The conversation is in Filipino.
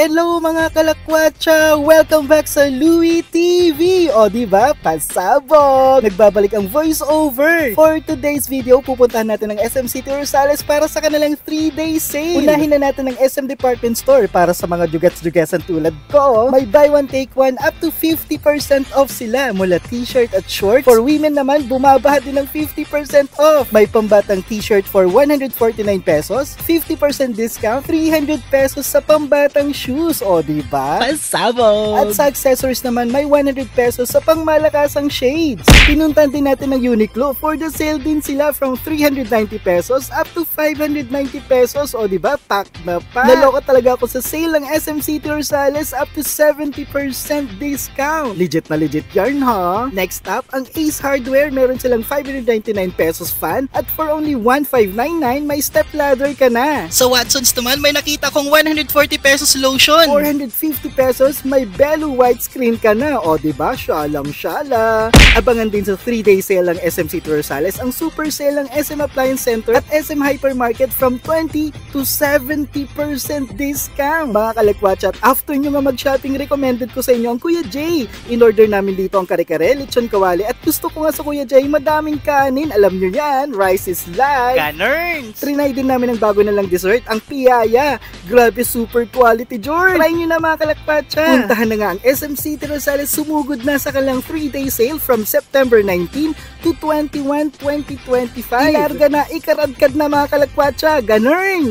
Hello mga kalakwatsa! Welcome back sa Louie TV! O diba? Pasabog! Nagbabalik ang voiceover! For today's video, pupuntahan natin ng SM City Rosales para sa kanilang 3-day sale. Unahin na natin ng SM Department Store para sa mga jugats-jugasan tulad ko. May buy one take one up to 50% off sila mula t-shirt at shorts. For women naman, bumabaha din ng 50% off. May pambatang t-shirt for 149 pesos, 50% discount, 300 pesos sa pambatang shoes, o diba? Pasabog! At sa accessories naman, may 100 pesos sa pangmalakasang shades. Pinuntan din natin ng Uniqlo. For the sale din sila from 390 pesos up to 590 pesos, o diba? Pack na pack! Naloka talaga ako sa sale ng SM City Rosales up to 70% discount. Legit na legit yarn, ha? Next up, ang Ace Hardware. Meron silang 599 pesos fan at for only 1599, may step ladder ka na. Sa Watsons naman, may nakita kong 140 pesos lotion. 450 pesos, may Belu widescreen ka na. O diba? Syalang-syala. Abangan din sa 3-day sale ng SM City Rosales ang super sale ng SM Appliance Center at SM Hypermarket from 20 to 70% discount. Mga kalakwatsa, at after nyo nga mag-shopping, recommended ko sa inyo ang Kuya J. In-order namin dito ang kare-kare, lechon kawali, at gusto ko nga sa Kuya J, madaming kanin. Alam nyo yan, rice is life. Ganern! Trinay din namin ang bago na lang dessert, ang piyaya. Grabe, super quality, George! Try nyo na mga kalakpatsa! Puntahan na nga ang SM City Rosales, sumugod na sa kanilang 3-day sale from September 19 to 21, 2025. Ilarga na, ikaradkad na mga kalakpatsa! Ganern!